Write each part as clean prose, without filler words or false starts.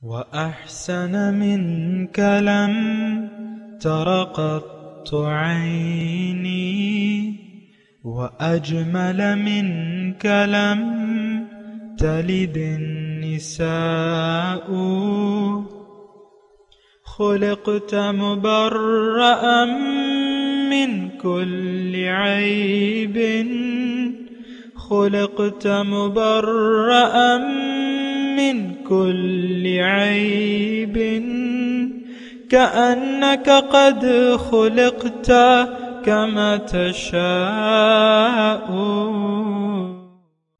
وأحسن منك لم تر قط عيني وأجمل منك لم تلد النساء خلقت مبرأ من كل عيب خلقت مبرأ من كل عيب كأنك قد خلقت كما تشاء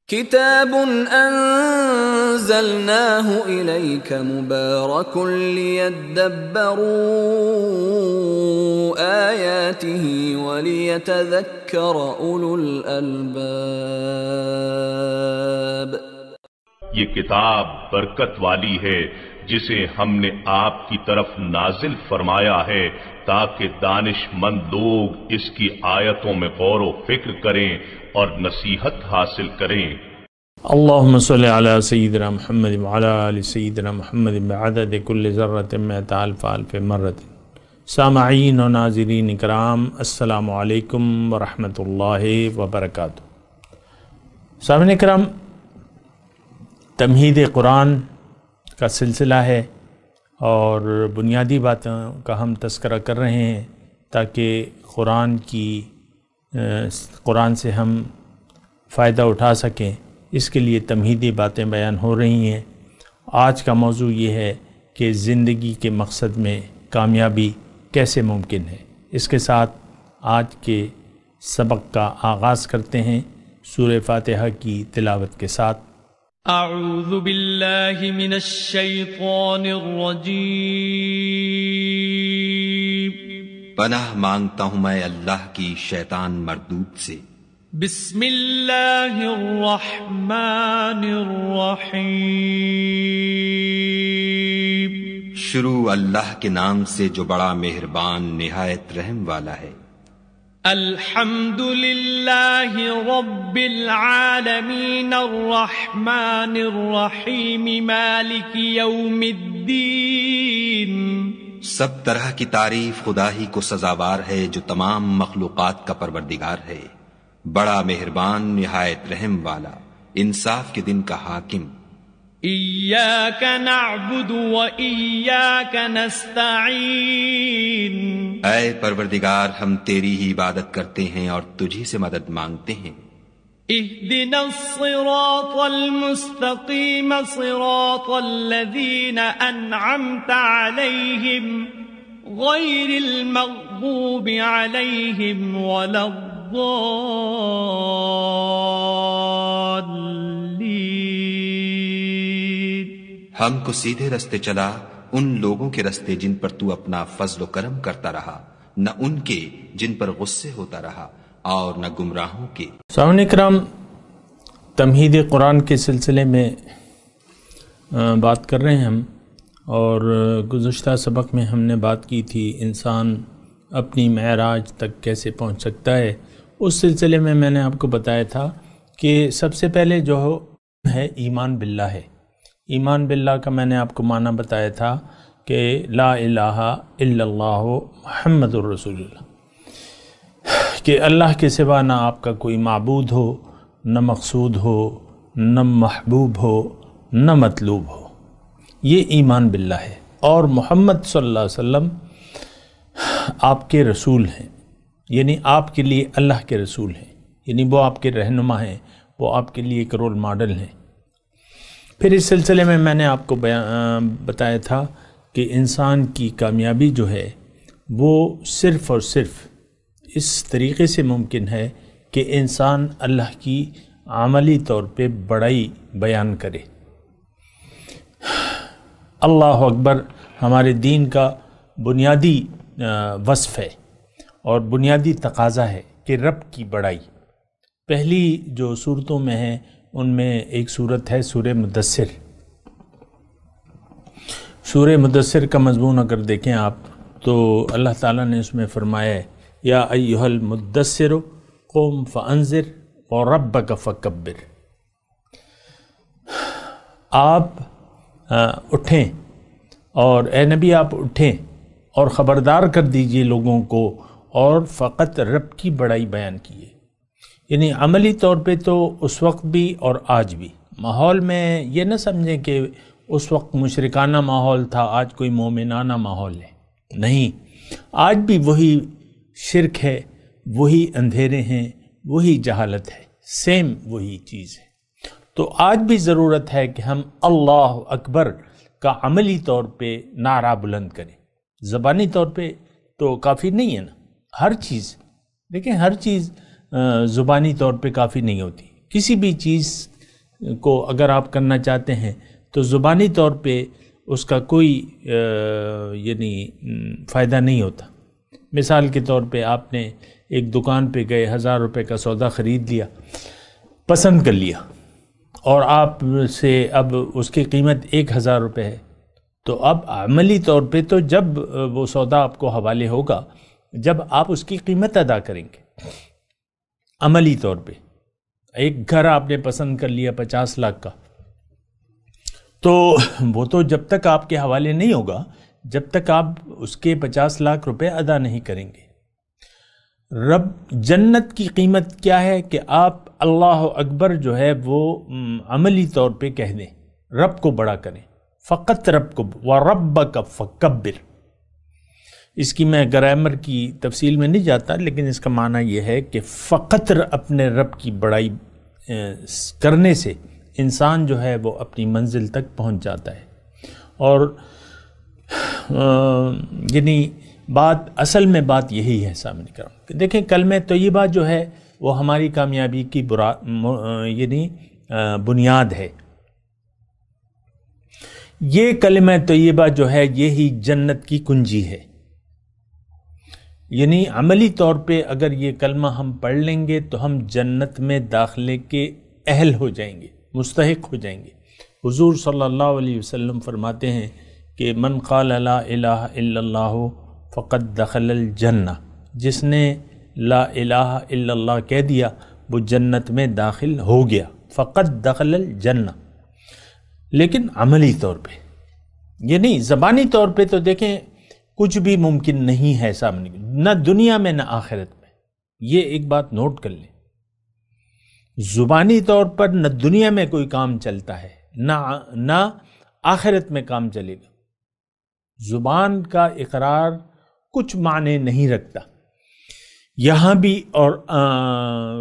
كتاب أنزلناه إليك مبارك ليدبروا آياته وليتذكر أولو الألباب. یہ کتاب برکت والی ہے جسے ہم نے آپ کی طرف نازل فرمایا ہے تاکہ دانش مند لوگ اس کی آیتوں میں غور و فکر کریں اور نصیحت حاصل کریں. اللہم صلی علی سیدنا محمد وعلی آل سیدنا محمد بعدد کل ذرۃ مئۃ الف الف مرۃ. سامعین و ناظرین اکرام، السلام علیکم ورحمۃ اللہ وبرکاتہ. سامعین اکرام، تمہید قرآن کا سلسلہ ہے اور بنیادی باتوں کا ہم تذکرہ کر رہے ہیں تاکہ قرآن سے ہم فائدہ اٹھا سکیں. اس کے لیے تمہیدی باتیں بیان ہو رہی ہیں. آج کا موضوع یہ ہے کہ زندگی کے مقصد میں کامیابی کیسے ممکن ہے. اس کے ساتھ آج کے سبق کا آغاز کرتے ہیں سورہ فاتحہ کی تلاوت کے ساتھ. اعوذ باللہ من الشیطان الرجیم. پناہ مانگتا ہوں میں اللہ کی شیطان مردود سے. بسم اللہ الرحمن الرحیم. شروع اللہ کے نام سے جو بڑا مہربان نہایت رحم والا ہے. الحمد للہ رب العالمین الرحمن الرحیم مالک یوم الدین. سب طرح کی تعریف خدا ہی کو سزاوار ہے جو تمام مخلوقات کا پروردگار ہے، بڑا مہربان نہایت رحم والا، انصاف کے دن کا حاکم. ایاک نعبد و ایاک نستعین. اے پروردگار، ہم تیری ہی عبادت کرتے ہیں اور تجھی سے مدد مانگتے ہیں. اہدنا الصراط المستقیم صراط الذین انعمت علیہم غیر المغضوب علیہم ولا الضالین. ہم کو سیدھے رستے چلا، ان لوگوں کے رستے جن پر تو اپنا فضل و کرم کرتا رہا، نہ ان کے جن پر غصے ہوتا رہا اور نہ گمراہوں کے. سامعین اکرام، تمہید قرآن کے سلسلے میں بات کر رہے ہیں ہم، اور گزشتہ سبق میں ہم نے بات کی تھی انسان اپنی معراج تک کیسے پہنچ سکتا ہے. اس سلسلے میں نے آپ کو بتایا تھا کہ سب سے پہلے جو ہے ایمان باللہ ہے. ایمان باللہ کا میں نے آپ کو معنی بتایا تھا کہ لا الہ الا اللہ محمد الرسول اللہ، کہ اللہ کے سوا نہ آپ کا کوئی معبود ہو، نہ مقصود ہو، نہ محبوب ہو، نہ مطلوب ہو. یہ ایمان باللہ ہے. اور محمد صلی اللہ علیہ وسلم آپ کے رسول ہیں، یعنی آپ کے لیے اللہ کے رسول ہیں، یعنی وہ آپ کے رہنما ہیں، وہ آپ کے لیے ایک رول ماڈل ہیں. پھر اس سلسلے میں نے آپ کو بتایا تھا کہ انسان کی کامیابی جو ہے وہ صرف اور صرف اس طریقے سے ممکن ہے کہ انسان اللہ کی عملی طور پہ بڑائی بیان کرے. اللہ اکبر ہمارے دین کا بنیادی وصف ہے اور بنیادی تقاضا ہے کہ رب کی بڑائی. پہلی جو صورتوں میں ہے ان میں ایک صورت ہے سورہ مدثر. سورہ مدثر کا مضمون اگر دیکھیں آپ تو اللہ تعالیٰ نے اس میں فرمایا ہے یا ایھا المدثر قم فانذر وربک فکبر. آپ اٹھیں اور اے نبی آپ اٹھیں اور خبردار کر دیجئے لوگوں کو اور فقط رب کی بڑائی بیان کیے. یعنی عملی طور پہ تو اس وقت بھی اور آج بھی ماحول میں یہ نہ سمجھیں کہ اس وقت مشرکانہ ماحول تھا، آج کوئی مومنانہ ماحول ہے. نہیں، آج بھی وہی شرک ہے، وہی اندھیرے ہیں، وہی جہالت ہے، سیم وہی چیز ہے. تو آج بھی ضرورت ہے کہ ہم اللہ اکبر کا عملی طور پہ نعرہ بلند کریں. زبانی طور پہ تو کافی نہیں ہے نا، ہر چیز دیکھیں، ہر چیز زبانی طور پہ کافی نہیں ہوتی. کسی بھی چیز کو اگر آپ کرنا چاہتے ہیں تو زبانی طور پہ اس کا کوئی یعنی فائدہ نہیں ہوتا. مثال کے طور پہ آپ نے ایک دکان پہ گئے، 1000 روپے کا سودا خرید لیا، پسند کر لیا، اور آپ سے اب اس کی قیمت 1000 روپے ہے. تو اب عملی طور پہ تو جب وہ سودا آپ کو حوالے ہوگا جب آپ اس کی قیمت ادا کریں گے. عملی طور پہ ایک گھر آپ نے پسند کر لیا 50 لاکھ کا، تو وہ تو جب تک آپ کے حوالے نہیں ہوگا جب تک آپ اس کے 50 لاکھ روپے ادا نہیں کریں گے. رب جنت کی قیمت کیا ہے کہ آپ اللہ اکبر جو ہے وہ عملی طور پہ کہہ دیں، رب کو بڑا کریں، فقط رب کو. وَرَبَّكَ فَكَبِّرْ. اس کی میں گرامر کی تفصیل میں نہیں جاتا، لیکن اس کا معنی یہ ہے کہ فقط اپنے رب کی بڑائی کرنے سے انسان جو ہے وہ اپنی منزل تک پہنچ جاتا ہے. اور یعنی اصل میں بات یہی ہے سامنے کروں. دیکھیں کلمہ طیبہ جو ہے وہ ہماری کامیابی کی یعنی بنیاد ہے. یہ کلمہ طیبہ جو ہے یہی جنت کی کنجی ہے. یعنی عملی طور پہ اگر یہ کلمہ ہم پڑھ لیں گے تو ہم جنت میں داخلے کے اہل ہو جائیں گے، مستحق ہو جائیں گے. حضور صلی اللہ علیہ وسلم فرماتے ہیں کہ من قال لا الہ الا اللہ فقد دخل الجنہ. جس نے لا الہ الا اللہ کہہ دیا وہ جنت میں داخل ہو گیا. فقد دخل الجنہ. لیکن عملی طور پہ یہ نہیں، زبانی طور پہ تو دیکھیں کچھ بھی ممکن نہیں ہے سامنے، نہ دنیا میں نہ آخرت میں. یہ ایک بات نوٹ کر لیں، زبانی طور پر نہ دنیا میں کوئی کام چلتا ہے نہ آخرت میں کام چلے گا. زبان کا اقرار کچھ معنی نہیں رکھتا یہاں بھی اور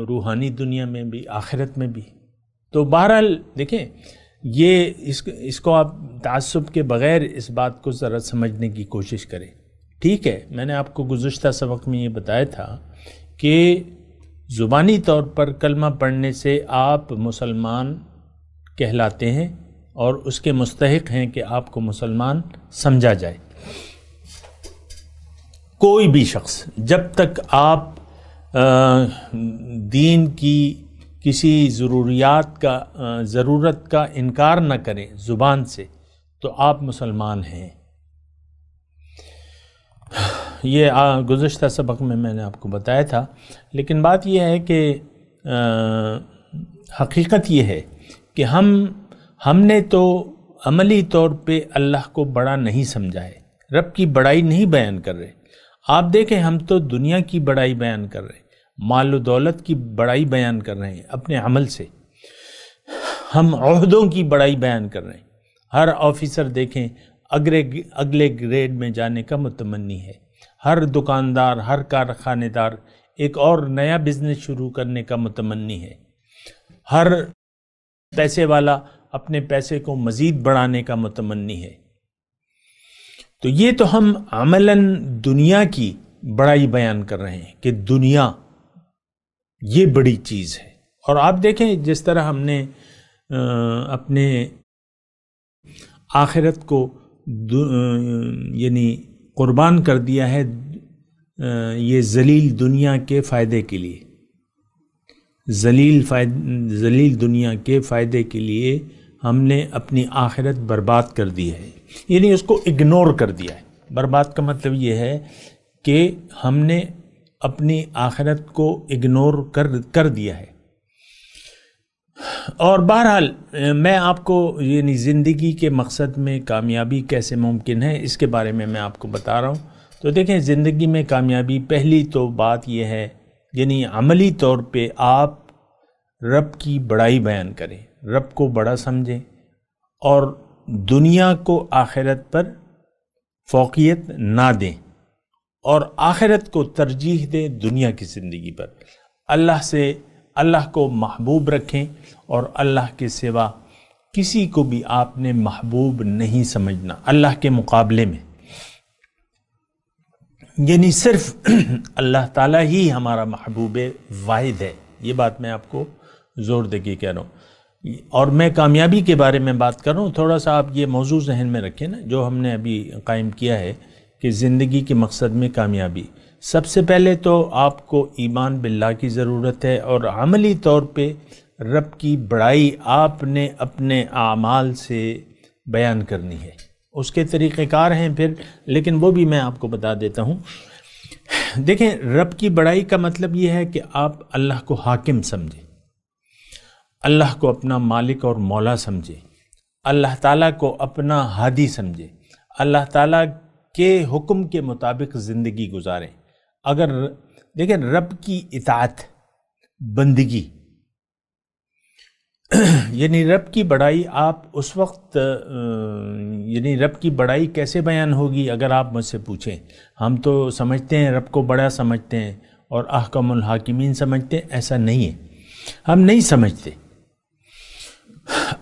روحانی دنیا میں بھی، آخرت میں بھی. تو بہرحال دیکھیں یہ اس کو آپ تعصب کے بغیر اس بات کو ذرا سمجھنے کی کوشش کریں. ٹھیک ہے، میں نے آپ کو گزشتہ سبق میں یہ بتایا تھا کہ زبانی طور پر کلمہ پڑھنے سے آپ مسلمان کہلاتے ہیں اور اس کے مستحق ہیں کہ آپ کو مسلمان سمجھا جائے. کوئی بھی شخص جب تک آپ دین کی کسی ضرورت کا انکار نہ کریں زبان سے تو آپ مسلمان ہیں. یہ گزشتہ سبق میں نے آپ کو بتایا تھا. لیکن بات یہ ہے کہ حقیقت یہ ہے کہ ہم نے تو عملی طور پہ اللہ کو بڑا نہیں سمجھا ہے، رب کی بڑائی نہیں بیان کر رہے. آپ دیکھیں ہم تو دنیا کی بڑائی بیان کر رہے ہیں، مال و دولت کی بڑائی بیان کر رہے ہیں اپنے عمل سے. ہم عہدوں کی بڑائی بیان کر رہے ہیں. ہر آفیسر دیکھیں اگلے گریڈ میں جانے کا متمنی ہے. ہر دکاندار، ہر کارخانے دار ایک اور نیا بزنس شروع کرنے کا متمنی ہے. ہر پیسے والا اپنے پیسے کو مزید بڑھانے کا متمنی ہے. تو یہ تو ہم عملاً دنیا کی بڑائی بیان کر رہے ہیں کہ دنیا یہ بڑی چیز ہے. اور آپ دیکھیں جس طرح ہم نے اپنے آخرت کو یعنی قربان کر دیا ہے یہ ذلیل دنیا کے فائدے کے لیے. ذلیل دنیا کے فائدے کے لیے ہم نے اپنی آخرت برباد کر دی ہے، یعنی اس کو اگنور کر دیا ہے. برباد کا مطلب یہ ہے کہ ہم نے اپنی آخرت کو اگنور کر دیا ہے. اور بہرحال میں آپ کو یعنی زندگی کے مقصد میں کامیابی کیسے ممکن ہے اس کے بارے میں آپ کو بتا رہا ہوں۔ تو دیکھیں، زندگی میں کامیابی پہلی تو بات یہ ہے، یعنی عملی طور پہ آپ رب کی بڑائی بیان کریں، رب کو بڑا سمجھیں اور دنیا کو آخرت پر فوقیت نہ دیں، اور آخرت کو ترجیح دیں دنیا کی زندگی پر۔ اللہ کو محبوب رکھیں، اور اللہ کے سوا کسی کو بھی آپ نے محبوب نہیں سمجھنا اللہ کے مقابلے میں، یعنی صرف اللہ تعالیٰ ہی ہمارا محبوب واحد ہے۔ یہ بات میں آپ کو زور دے کے کہہ رہا ہوں، اور میں کامیابی کے بارے میں بات کر رہا ہوں۔ تھوڑا سا آپ یہ موضوع ذہن میں رکھیں نا، جو ہم نے ابھی قائم کیا ہے کہ زندگی کے مقصد میں کامیابی، سب سے پہلے تو آپ کو ایمان باللہ کی ضرورت ہے، اور عملی طور پہ رب کی بڑائی آپ نے اپنے اعمال سے بیان کرنی ہے۔ اس کے طریقہ کار ہیں پھر، لیکن وہ بھی میں آپ کو بتا دیتا ہوں۔ دیکھیں، رب کی بڑائی کا مطلب یہ ہے کہ آپ اللہ کو حاکم سمجھیں، اللہ کو اپنا مالک اور مولا سمجھیں، اللہ تعالیٰ کو اپنا ہادی سمجھیں، اللہ تعالیٰ کے حکم کے مطابق زندگی گزاریں۔ اگر دیکھیں، رب کی اطاعت، بندگی، یعنی رب کی بڑائی آپ اس وقت یعنی رب کی بڑائی کیسے بیان ہوگی اگر آپ مجھ سے پوچھیں؟ ہم تو سمجھتے ہیں رب کو بڑا سمجھتے ہیں اور احکم الحاکمین سمجھتے ہیں، ایسا نہیں ہے، ہم نہیں سمجھتے۔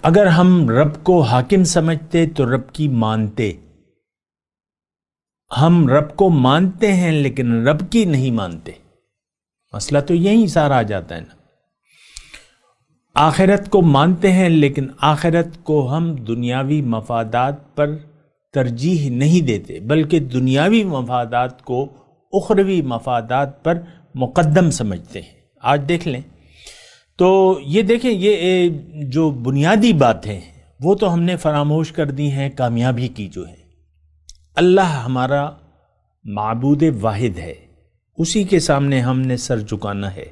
اگر ہم رب کو حاکم سمجھتے تو رب کی مانتے، ہم رب کو مانتے ہیں لیکن رب کی نہیں مانتے۔ مسئلہ تو یہی سارا آ جاتا ہے نا۔ آخرت کو مانتے ہیں لیکن آخرت کو ہم دنیاوی مفادات پر ترجیح نہیں دیتے، بلکہ دنیاوی مفادات کو اخروی مفادات پر مقدم سمجھتے ہیں۔ آج دیکھ لیں تو یہ دیکھیں، یہ جو بنیادی باتیں ہیں وہ تو ہم نے فراموش کر دی ہیں کامیابی کی جو ہے۔ اللہ ہمارا معبود واحد ہے، اسی کے سامنے ہم نے سر جھکانا ہے،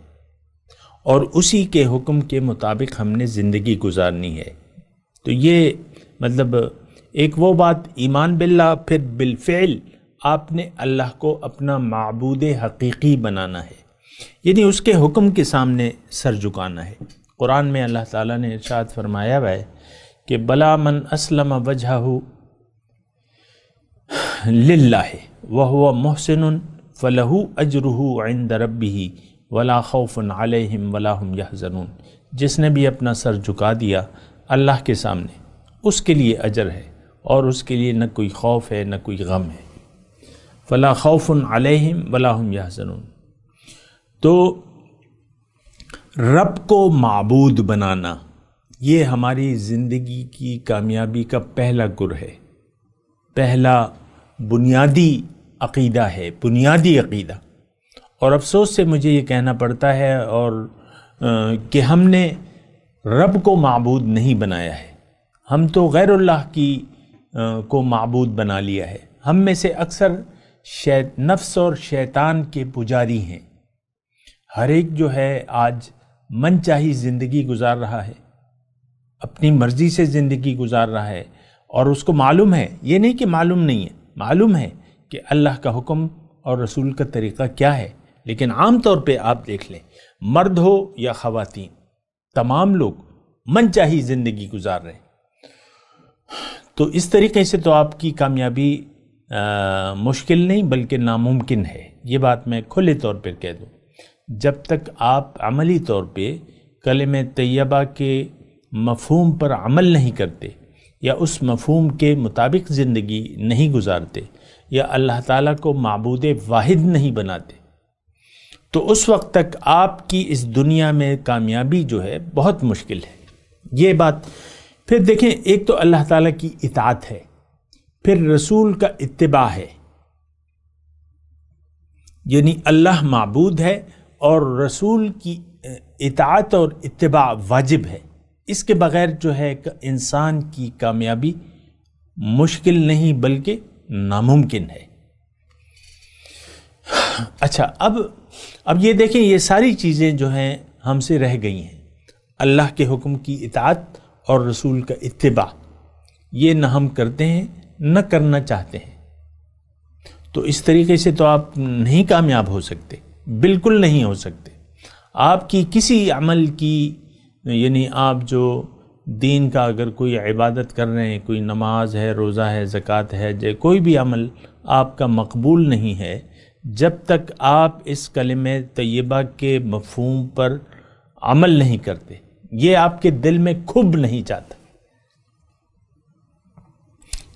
اور اسی کے حکم کے مطابق ہم نے زندگی گزارنی ہے۔ تو یہ مطلب ایک وہ بات ایمان باللہ، پھر بالفعل آپ نے اللہ کو اپنا معبود حقیقی بنانا ہے، یعنی اس کے حکم کے سامنے سر جھکانا ہے۔ قرآن میں اللہ تعالیٰ نے ارشاد فرمایا ہے کہ بلا من اسلم وجہہ للہ وہو محسن فلہ اجرہ عند ربہ ولا خوف علیہم ولا ہم یحزنون۔ جس نے بھی اپنا سر جھکا دیا اللہ کے سامنے، اس کے لیے اجر ہے، اور اس کے لیے نہ کوئی خوف ہے نہ کوئی غم ہے۔ فلا خوف علیہم ولا ہم یحزنون۔ تو رب کو معبود بنانا یہ ہماری زندگی کی کامیابی کا پہلا گر ہے، پہلا بنیادی عقیدہ ہے، بنیادی عقیدہ۔ اور افسوس سے مجھے یہ کہنا پڑتا ہے اور کہ ہم نے رب کو معبود نہیں بنایا ہے، ہم تو غیر اللہ کی کو معبود بنا لیا ہے۔ ہم میں سے اکثر نفس اور شیطان کے پجاری ہیں۔ ہر ایک جو ہے آج من چاہی زندگی گزار رہا ہے، اپنی مرضی سے زندگی گزار رہا ہے، اور اس کو معلوم ہے، یہ نہیں کہ معلوم نہیں ہے، معلوم ہے کہ اللہ کا حکم اور رسول کا طریقہ کیا ہے، لیکن عام طور پہ آپ دیکھ لیں، مرد ہو یا خواتین، تمام لوگ من چاہی زندگی گزار رہے ہیں۔ تو اس طریقے سے تو آپ کی کامیابی مشکل نہیں بلکہ ناممکن ہے۔ یہ بات میں کھلے طور پر کہہ دوں، جب تک آپ عملی طور پہ کلمہ طیبہ کے مفہوم پر عمل نہیں کرتے، یا اس مفہوم کے مطابق زندگی نہیں گزارتے، یا اللہ تعالیٰ کو معبود واحد نہیں بناتے، تو اس وقت تک آپ کی اس دنیا میں کامیابی جو ہے بہت مشکل ہے۔ یہ بات پھر دیکھیں، ایک تو اللہ تعالیٰ کی اطاعت ہے، پھر رسول کا اتباع ہے، یعنی اللہ معبود ہے اور رسول کی اطاعت اور اتباع واجب ہے۔ اس کے بغیر جو ہے انسان کی کامیابی مشکل نہیں بلکہ ناممکن ہے۔ اچھا، اب یہ دیکھیں، یہ ساری چیزیں جو ہیں ہم سے رہ گئی ہیں۔ اللہ کے حکم کی اطاعت اور رسول کا اتباع، یہ نہ ہم کرتے ہیں نہ کرنا چاہتے ہیں، تو اس طریقے سے تو آپ نہیں کامیاب ہو سکتے، بالکل نہیں ہو سکتے۔ آپ کی کسی عمل کی، یعنی آپ جو دین کا اگر کوئی عبادت کر رہے ہیں، کوئی نماز ہے، روزہ ہے، زکوٰۃ ہے، کوئی بھی عمل آپ کا مقبول نہیں ہے جب تک آپ اس کلمہ طیبہ کے مفہوم پر عمل نہیں کرتے، یہ آپ کے دل میں کھب نہیں چاہتا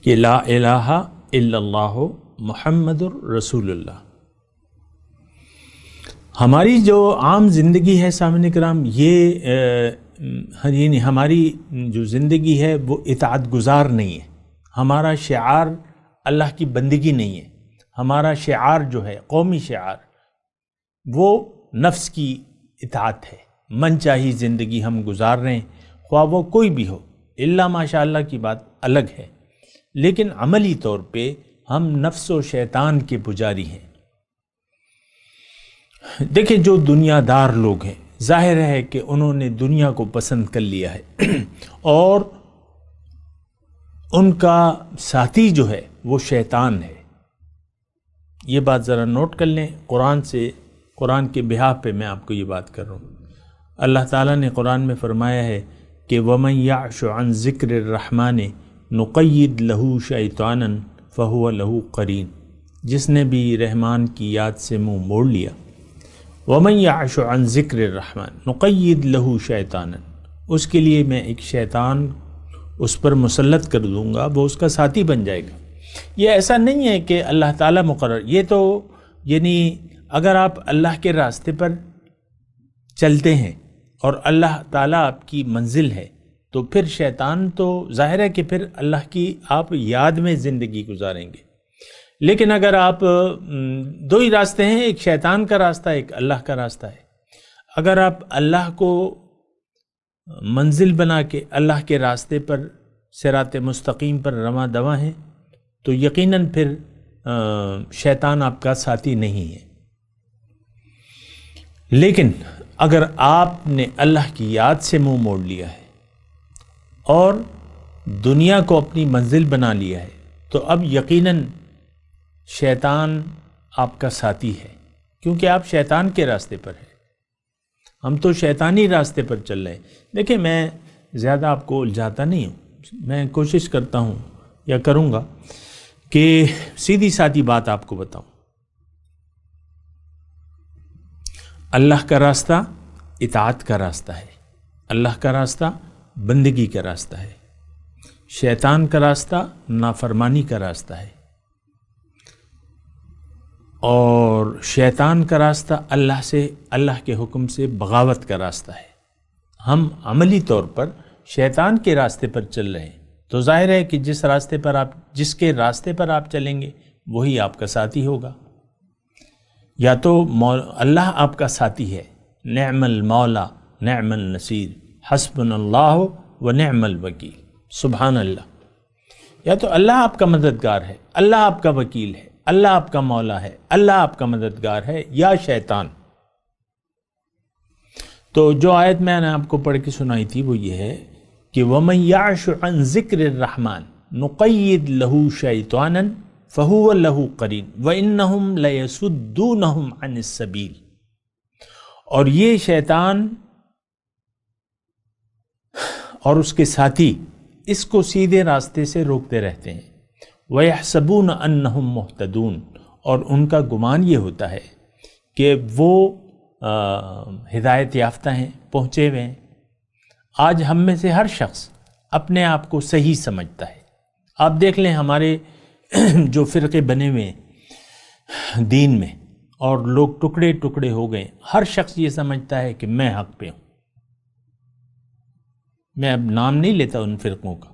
کہ لا الہ الا اللہ محمد الرسول اللہ۔ ہماری جو عام زندگی ہے سامعین کرام، یہ یعنی ہماری جو زندگی ہے وہ اطاعت گزار نہیں ہے، ہمارا شعار اللہ کی بندگی نہیں ہے، ہمارا شعار جو ہے قومی شعار وہ نفس کی اطاعت ہے، من چاہی زندگی ہم گزار رہے ہیں، خواہ وہ کوئی بھی ہو، الا ماشاء اللہ کی بات الگ ہے، لیکن عملی طور پہ ہم نفس و شیطان کے پجاری ہیں۔ دیکھیں جو دنیا دار لوگ ہیں، ظاہر ہے کہ انہوں نے دنیا کو پسند کر لیا ہے اور ان کا ساتھی جو ہے وہ شیطان ہے۔ یہ بات ذرا نوٹ کر لیں، قرآن کے بحاف پہ میں آپ کو یہ بات کر رہا ہوں۔ اللہ تعالیٰ نے قرآن میں فرمایا ہے کہ وَمَن يَعْشُ عَن ذِكْرِ الرَّحْمَنِ نُقَيِّدْ لَهُ شَيْطَانًا فَهُوَ لَهُ قَرِينٌ، جس نے بھی رحمان کی یاد سے منہ موڑ لیا۔ وَمَن يَعْشُ عَن ذِكْرِ الرَّحْمَنِ نُقَيِّدْ لَهُ شَيْطَانًا، اس کے لیے میں ایک شیطان اس پر مسلط کر دوں گا، وہ اس کا ساتھی بن جائے گا۔ یہ ایسا نہیں ہے کہ اللہ تعالیٰ مقرر، یہ تو یعنی اگر آپ اللہ کے راستے پر چلتے ہیں اور اللہ تعالیٰ آپ کی منزل ہے تو پھر شیطان تو ظاہر ہے کہ پھر اللہ کی آپ یاد میں زندگی گزاریں گے۔ لیکن اگر آپ دو ہی راستے ہیں، ایک شیطان کا راستہ، ایک اللہ کا راستہ ہے۔ اگر آپ اللہ کو منزل بنا کے اللہ کے راستے پر صراط مستقیم پر رواں دواں ہیں تو یقیناً پھر شیطان آپ کا ساتھی نہیں ہے۔ لیکن اگر آپ نے اللہ کی یاد سے منہ موڑ لیا ہے اور دنیا کو اپنی منزل بنا لیا ہے تو اب یقیناً شیطان آپ کا ساتھی ہے، کیونکہ آپ شیطان کے راستے پر ہیں۔ ہم تو شیطانی راستے پر چل رہے ہیں۔ دیکھیں میں زیادہ آپ کو الجھاتا نہیں ہوں، میں کوشش کرتا ہوں یا کروں گا کہ سیدھی سادھی بات آپ کو بتاؤں۔ اللہ کا راستہ اطاعت کا راستہ ہے، اللہ کا راستہ بندگی کا راستہ ہے، شیطان کا راستہ نافرمانی کا راستہ ہے، اور شیطان کا راستہ اللہ کے حکم سے بغاوت کا راستہ ہے۔ ہم عملی طور پر شیطان کے راستے پر چل رہے ہیں تو ظاہر ہے کہ جس کے راستے پر آپ چلیں گے وہی آپ کا ساتھی ہوگا۔ یا تو اللہ آپ کا ساتھی ہے، نعم المولا نعم النصیر حسبنا اللہ و نعم الوکیل، سبحان اللہ۔ یا تو اللہ آپ کا مددگار ہے، اللہ آپ کا وکیل ہے، اللہ آپ کا مولا ہے، اللہ آپ کا مددگار ہے، یا شیطان۔ تو جو آیت میں نے آپ کو پڑھ کے سنائی تھی وہ یہ ہے کہ وَمَن يَعْشُ عَن ذِكْرِ الرَّحْمَنِ نُقَيِّدْ لَهُ شَيْطَانًا فَهُوَ لَهُ قَرِينٌ وَإِنَّهُمْ لَيَصُدُّونَهُمْ عَنِ السَّبِيلِ، اور یہ شیطان اور اس کے ساتھی اس کو سیدھے راستے سے روکتے رہتے ہیں۔ وَيَحْسَبُونَ أَنَّهُمْ مُهْتَدُونَ، اور ان کا گمان یہ ہوتا ہے کہ وہ ہدایت یافتہ ہیں، پہنچے ہوئے ہیں۔ آج ہم میں سے ہر شخص اپنے آپ کو صحیح سمجھتا ہے۔ آپ دیکھ لیں ہمارے جو فرقے بنے ہوئے ہیں دین میں اور لوگ ٹکڑے ٹکڑے ہو گئے، ہر شخص یہ سمجھتا ہے کہ میں حق پہ ہوں۔ میں اب نام نہیں لیتا ان فرقوں کا،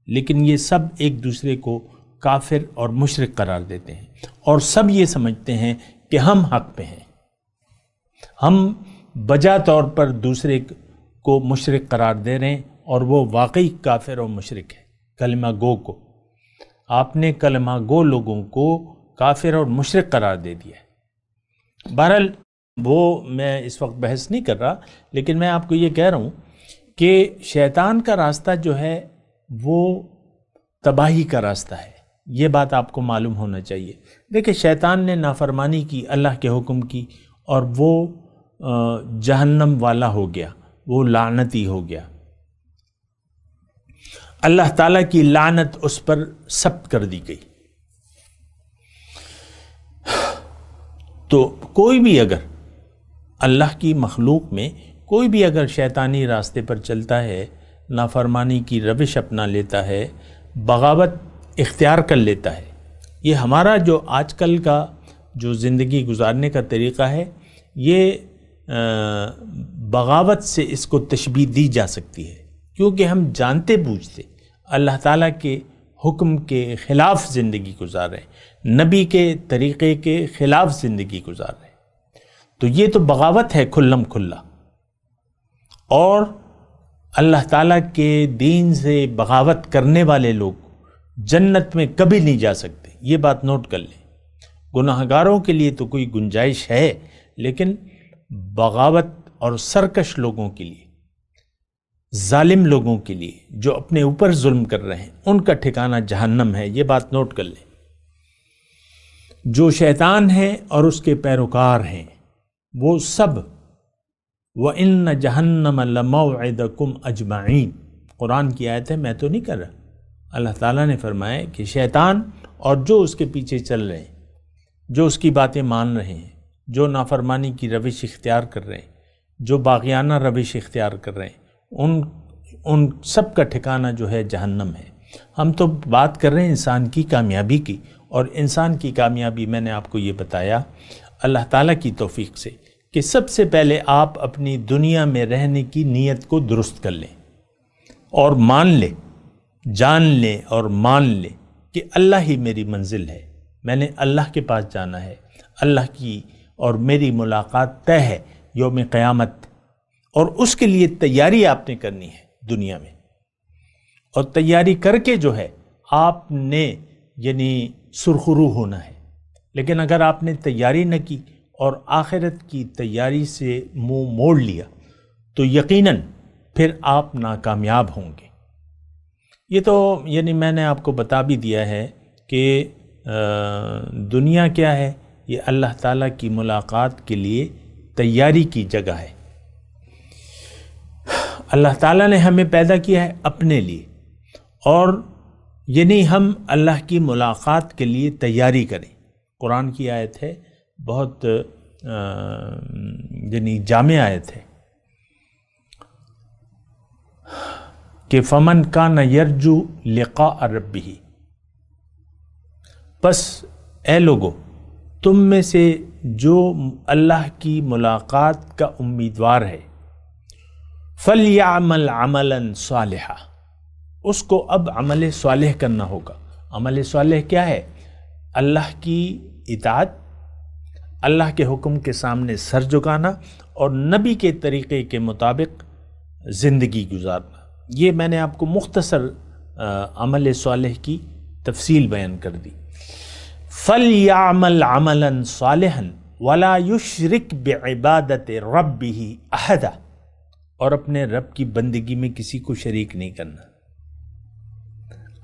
لیکن یہ سب ایک دوسرے کو کافر اور مشرک قرار دیتے ہیں، اور سب یہ سمجھتے ہیں کہ ہم حق پہ ہیں۔ ہم بجا طور پر دوسرے کو مشرک قرار دے رہے ہیں اور وہ واقعی کافر اور مشرک ہے۔ کلمہ گو کو آپ نے کلمہ گو لوگوں کو کافر اور مشرک قرار دے دیا ہے۔ بہرحال وہ میں اس وقت بحث نہیں کر رہا، لیکن میں آپ کو یہ کہہ رہا ہوں کہ شیطان کا راستہ جو ہے وہ تباہی کا راستہ ہے، یہ بات آپ کو معلوم ہونا چاہیے۔ دیکھیں شیطان نے نافرمانی کی اللہ کے حکم کی اور وہ جہنم والا ہو گیا، وہ لعنتی ہو گیا، اللہ تعالیٰ کی لعنت اس پر ثبت کر دی گئی۔ تو کوئی بھی اگر اللہ کی مخلوق میں کوئی بھی اگر شیطانی راستے پر چلتا ہے، نافرمانی کی روش اپنا لیتا ہے، بغاوت اختیار کر لیتا ہے، یہ ہمارا جو آج کل کا جو زندگی گزارنے کا طریقہ ہے، یہ بغاوت سے اس کو تشبیہ دی جا سکتی ہے، کیونکہ ہم جانتے بوجھتے اللہ تعالیٰ کے حکم کے خلاف زندگی گزار رہے ہیں، نبی کے طریقے کے خلاف زندگی گزار رہے ہیں، تو یہ تو بغاوت ہے کھلم کھلا، اور اللہ تعالیٰ کے دین سے بغاوت کرنے والے لوگ جنت میں کبھی نہیں جا سکتے، یہ بات نوٹ کر لیں۔ گناہ گاروں کے لیے تو کوئی گنجائش ہے، لیکن بغاوت اور سرکش لوگوں کے لیے، ظالم لوگوں کے لیے جو اپنے اوپر ظلم کر رہے ہیں، ان کا ٹھکانہ جہنم ہے، یہ بات نوٹ کر لیں۔ جو شیطان ہیں اور اس کے پیروکار ہیں وہ سب وَإِنَّ جَهَنَّمَ لَمَوْعِدَكُمْ أَجْمَعِينَ، قرآن کی آیت ہے، میں تو نہیں کر رہا۔ اللہ تعالیٰ نے فرمایا کہ شیطان اور جو اس کے پیچھے چل رہے ہیں، جو اس کی باتیں مان رہے ہیں، جو نافرمانی کی روش اختیار کر رہے ہیں، جو باغیانہ روش اختیار کر رہے ہیں، ان سب کا ٹھکانہ جو ہے جہنم ہے۔ ہم تو بات کر رہے ہیں انسان کی کامیابی کی، اور انسان کی کامیابی میں نے آپ کو یہ بتایا اللہ تعالیٰ کی توفیق سے کہ سب سے پہلے آپ اپنی دنیا میں رہنے کی نیت کو درست کر لیں اور مان لیں، جان لیں اور مان لیں کہ اللہ ہی میری منزل ہے، میں نے اللہ کے پاس جانا ہے، اللہ کی اور میری ملاقات طے ہے یوم قیامت، اور اس کے لیے تیاری آپ نے کرنی ہے دنیا میں، اور تیاری کر کے جو ہے آپ نے یعنی سرخرو ہونا ہے۔ لیکن اگر آپ نے تیاری نہ کی اور آخرت کی تیاری سے منہ موڑ لیا تو یقیناً پھر آپ ناکامیاب ہوں گے۔ یہ تو یعنی میں نے آپ کو بتا بھی دیا ہے کہ دنیا کیا ہے، یہ اللہ تعالیٰ کی ملاقات کے لیے تیاری کی جگہ ہے۔ اللہ تعالیٰ نے ہمیں پیدا کیا ہے اپنے لیے، اور یعنی ہم اللہ کی ملاقات کے لیے تیاری کریں۔ قرآن کی آیت ہے، بہت یعنی جامع آیت ہے کہ فمن کان یرجو لقاء ربہ، پس اے لوگو تم میں سے جو اللہ کی ملاقات کا امیدوار ہے، فلیعمل عملا صالحا، اس کو اب عمل صالح کرنا ہوگا۔ عمل صالح کیا ہے؟ اللہ کی اطاعت، اللہ کے حکم کے سامنے سر جھکانا اور نبی کے طریقے کے مطابق زندگی گزارنا۔ یہ میں نے آپ کو مختصر عمل صالح کی تفصیل بیان کر دی۔ فَلْيَعْمَلْ عَمَلًا صَالِحًا وَلَا يُشْرِكْ بِعِبَادَةِ رَبِّهِ أَحَدًا، اور اپنے رب کی بندگی میں کسی کو شریک نہیں کرنا،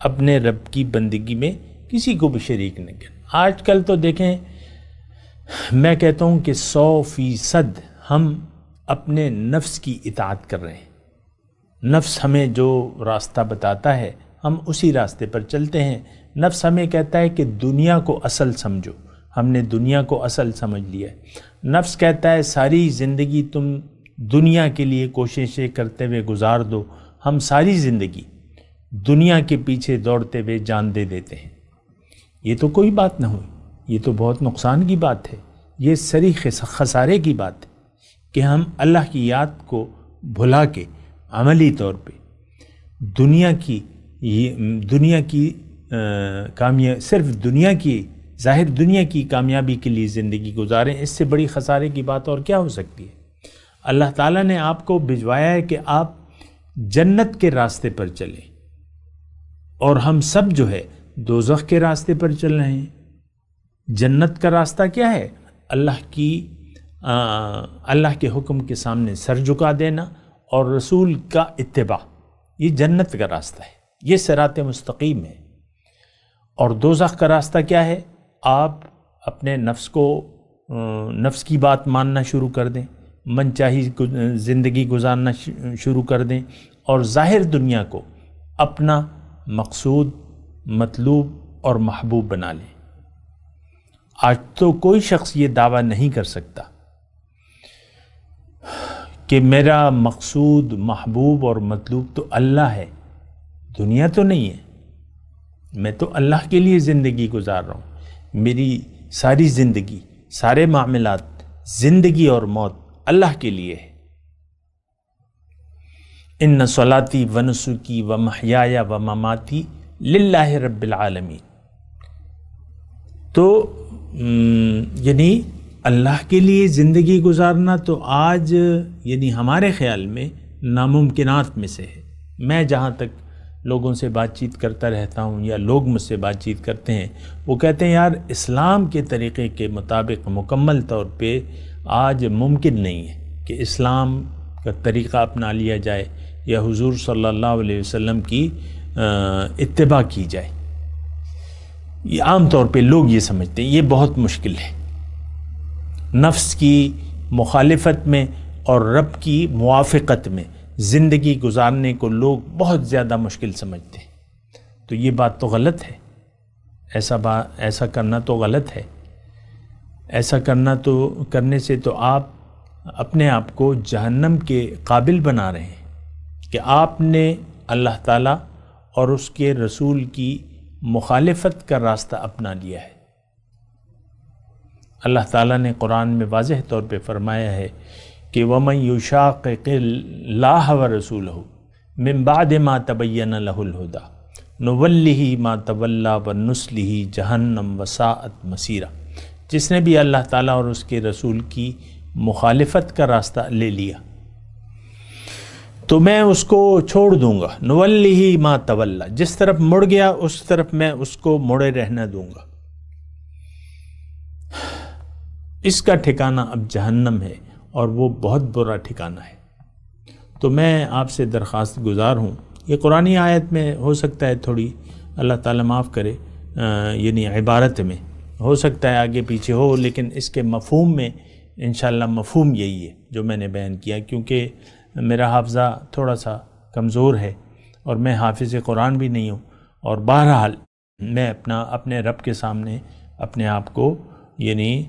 اپنے رب کی بندگی میں کسی کو بھی شریک نہیں کرنا۔ آج کل تو دیکھیں، میں کہتا ہوں کہ 100% ہم اپنے نفس کی اطاعت کر رہے ہیں۔ نفس ہمیں جو راستہ بتاتا ہے ہم اسی راستے پر چلتے ہیں۔ نفس ہمیں کہتا ہے کہ دنیا کو اصل سمجھو، ہم نے دنیا کو اصل سمجھ لیا ہے۔ نفس کہتا ہے ساری زندگی تم دنیا کے لیے کوششیں کرتے ہوئے گزار دو، ہم ساری زندگی دنیا کے پیچھے دوڑتے ہوئے جان دے دیتے ہیں۔ یہ تو کوئی بات نہ ہوئی، یہ تو بہت نقصان کی بات ہے، یہ سری خسارے کی بات ہے کہ ہم اللہ کی یاد کو بھلا کے عملی طور پہ دنیا کی صرف دنیا کی ظاہر دنیا کی کامیابی کے لیے زندگی گزاریں۔ اس سے بڑی خسارے کی بات اور کیا ہو سکتی ہے؟ اللہ تعالیٰ نے آپ کو بھجوایا ہے کہ آپ جنت کے راستے پر چلیں، اور ہم سب جو ہے دوزخ کے راستے پر چل رہے ہیں۔ جنت کا راستہ کیا ہے؟ اللہ کے حکم کے سامنے سر جھکا دینا اور رسول کا اتباع، یہ جنت کا راستہ ہے، یہ صراط مستقیم ہے۔ اور دوزخ کا راستہ کیا ہے؟ آپ اپنے نفس کی بات ماننا شروع کر دیں، من چاہی زندگی گزارنا شروع کر دیں، اور ظاہر دنیا کو اپنا مقصود، مطلوب اور محبوب بنا لیں۔ آج تو کوئی شخص یہ دعویٰ نہیں کر سکتا کہ میرا مقصود، محبوب اور مطلوب تو اللہ ہے، دنیا تو نہیں ہے۔ میں تو اللہ کے لیے زندگی گزار رہا ہوں، میری ساری زندگی، سارے معاملات، زندگی اور موت اللہ کے لیے ہے۔ ان صلاتی و نسکی و محیایا و مماتی للہ رب العالمین۔ تو یعنی اللہ کے لیے زندگی گزارنا تو آج یعنی ہمارے خیال میں ناممکنات میں سے ہے۔ میں جہاں تک لوگوں سے بات چیت کرتا رہتا ہوں یا لوگ مجھ سے بات چیت کرتے ہیں، وہ کہتے ہیں یار اسلام کے طریقے کے مطابق مکمل طور پہ آج ممکن نہیں ہے کہ اسلام کا طریقہ اپنا لیا جائے یا حضور صلی اللہ علیہ وسلم کی اتباع کی جائے۔ یہ عام طور پہ لوگ یہ سمجھتے ہیں، یہ بہت مشکل ہے۔ نفس کی مخالفت میں اور رب کی موافقت میں زندگی گزارنے کو لوگ بہت زیادہ مشکل سمجھتے ہیں۔ تو یہ بات تو غلط ہے، ایسا کرنا تو غلط ہے۔ ایسا کرنے سے تو آپ اپنے آپ کو جہنم کے قابل بنا رہے ہیں کہ آپ نے اللہ تعالیٰ اور اس کے رسول کی مخالفت کا راستہ اپنا لیا ہے۔ اللہ تعالیٰ نے قرآن میں واضح طور پہ فرمایا ہے کہ وَمَن يُشَاقِقِ اللَّهَ وَرَسُولَهُ مِن بَعْدِ مَا تَبَيَّنَ لَهُ الْهُدَى نُوَلِّهِ مَا تَوَلَّى وَنُصْلِهِ جَهَنَّمَ وَسَاءَتْ مَصِيرًا۔ جس نے بھی اللہ تعالیٰ اور اس کے رسول کی مخالفت کا راستہ لے لیا تو میں اس کو چھوڑ دوں گا، نُوَلِّهِ مَا تَوَلَّى، جس طرف مڑ گیا اس طرف میں اس کو مڑے رہنا دوں گا۔ اس کا ٹھکانہ اب جہنم ہے اور وہ بہت برا ٹھکانہ ہے۔ تو میں آپ سے درخواست گزار ہوں، یہ قرآنی آیت میں ہو سکتا ہے تھوڑی اللہ تعالیٰ معاف کرے، یعنی عبارت میں ہو سکتا ہے آگے پیچھے ہو، لیکن اس کے مفہوم میں انشاءاللہ مفہوم یہی ہے جو میں نے بیان کیا، کیونکہ میرا حافظہ تھوڑا سا کمزور ہے اور میں حافظ قرآن بھی نہیں ہوں، اور بہرحال میں اپنے رب کے سامنے اپنے آپ کو یعنی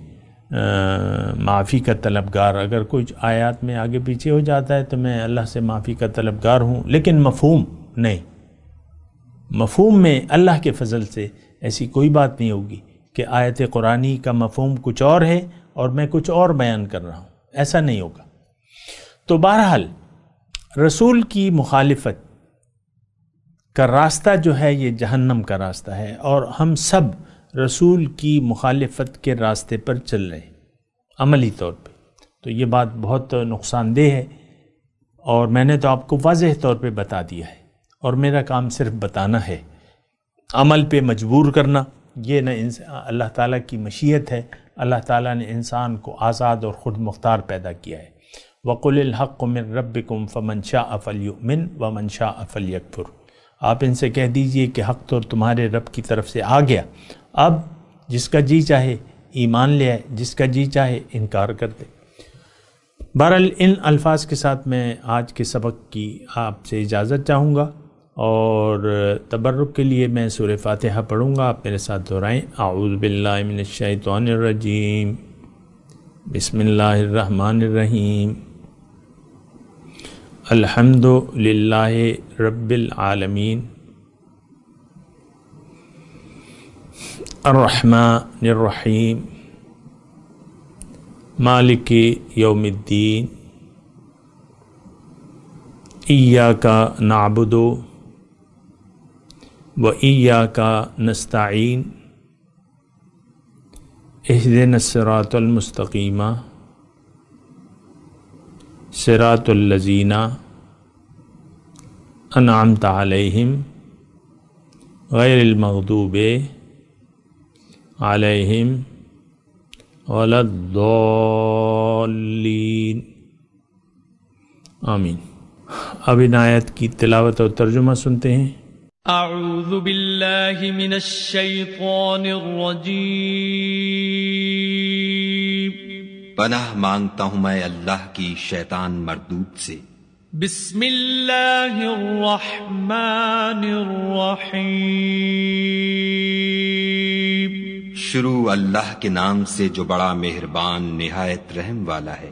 معافی کا طلبگار، اگر کچھ آیات میں آگے پیچھے ہو جاتا ہے تو میں اللہ سے معافی کا طلبگار ہوں، لیکن مفہوم نہیں۔ مفہوم میں اللہ کے فضل سے ایسی کوئی بات نہیں ہوگی کہ آیت قرآنی کا مفہوم کچھ اور ہے اور میں کچھ اور بیان کر رہا ہوں، ایسا نہیں ہوگا۔ تو بہرحال رسول کی مخالفت کا راستہ جو ہے یہ جہنم کا راستہ ہے، اور ہم سب رسول کی مخالفت کے راستے پر چل رہے ہیں عملی طور پہ۔ تو یہ بات بہت نقصان دہ ہے، اور میں نے تو آپ کو واضح طور پہ بتا دیا ہے، اور میرا کام صرف بتانا ہے، عمل پہ مجبور کرنا یہ نہ اللہ تعالیٰ کی مشیت ہے۔ اللہ تعالیٰ نے انسان کو آزاد اور خود مختار پیدا کیا ہے۔ وَقُلِ الْحَقُّ مِن رَبِّكُمْ فَمَنْ شَاءَ فَلْيُؤْمِنْ وَمَنْ شَاءَ فَلْيَكْفُرْ۔ آپ ان سے کہہ دیجئے کہ حق تو تمہارے رب کی طرف سے آ گیا، اب جس کا جی چاہے ایمان لے آئے، جس کا جی چاہے انکار کر دے۔ بہرحال ان الفاظ کے ساتھ میں آج کے سبق کی آپ سے اجازت چاہوں گا، اور تبرک کے لیے میں سورہ فاتحہ پڑھوں گا، آپ میرے ساتھ دہرائیں۔ اعوذ باللہ من الشیطان الرجیم، بسم اللہ الرحمن الرحیم، الحمد للہ رب العالمین، الرحمن الرحیم، مالک یوم الدین، ایاک نعبد و ایاک نستعین، اہدنا الصراط المستقیم، صراط الذین انعمت علیہم غیر المغضوب علیہم ولا الضالین، آمین۔ اب ان آیت کی تلاوت اور ترجمہ سنتے ہیں۔ اعوذ باللہ من الشیطان الرجیم، پناہ مانگتا ہوں میں اللہ کی شیطان مردود سے۔ بسم اللہ الرحمن الرحیم، شروع اللہ کے نام سے جو بڑا مہربان نہایت رحم والا ہے۔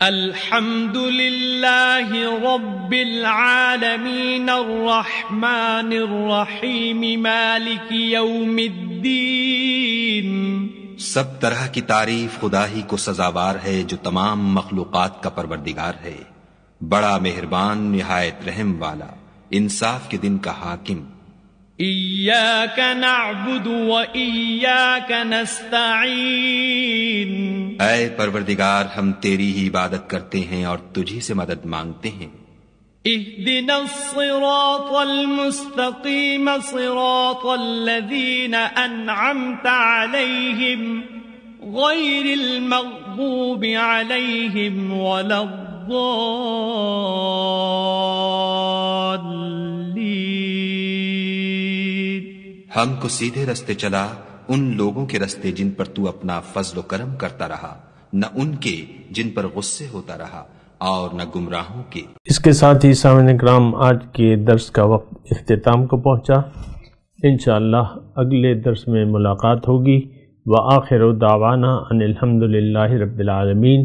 الحمد للہ رب العالمین الرحمن الرحیم مالک یوم الدین، سب طرح کی تعریف خدا ہی کو سزاوار ہے جو تمام مخلوقات کا پروردگار ہے، بڑا مہربان نہایت رحم والا، انصاف کے دن کا حاکم۔ ایاک نعبد و ایاک نستعین، اے پروردگار ہم تیری ہی عبادت کرتے ہیں اور تجھی سے مدد مانگتے ہیں۔ اہدنا الصراط المستقیم صراط الذین انعمت علیہم غیر المغضوب علیہم ولا الضالین، ہم کو سیدھے رستے چلا، ان لوگوں کے رستے جن پر تو اپنا فضل و کرم کرتا رہا، نہ ان کے جن پر غصے ہوتا رہا، اور نہ گمراہوں کے۔ اس کے ساتھ ہی سامعین کرام آج کے درس کا وقت اختتام کو پہنچا۔ انشاءاللہ اگلے درس میں ملاقات ہوگی۔ وآخر دعوانا ان الحمدللہ رب العالمین،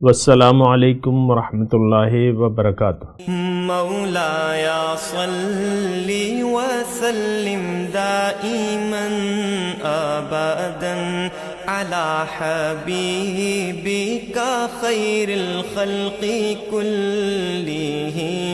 والسلام علیکم ورحمۃ اللہ وبرکاتہ۔ مولایا صلی وسلم دائما ابدا على حبيبك خير الخلق كلهم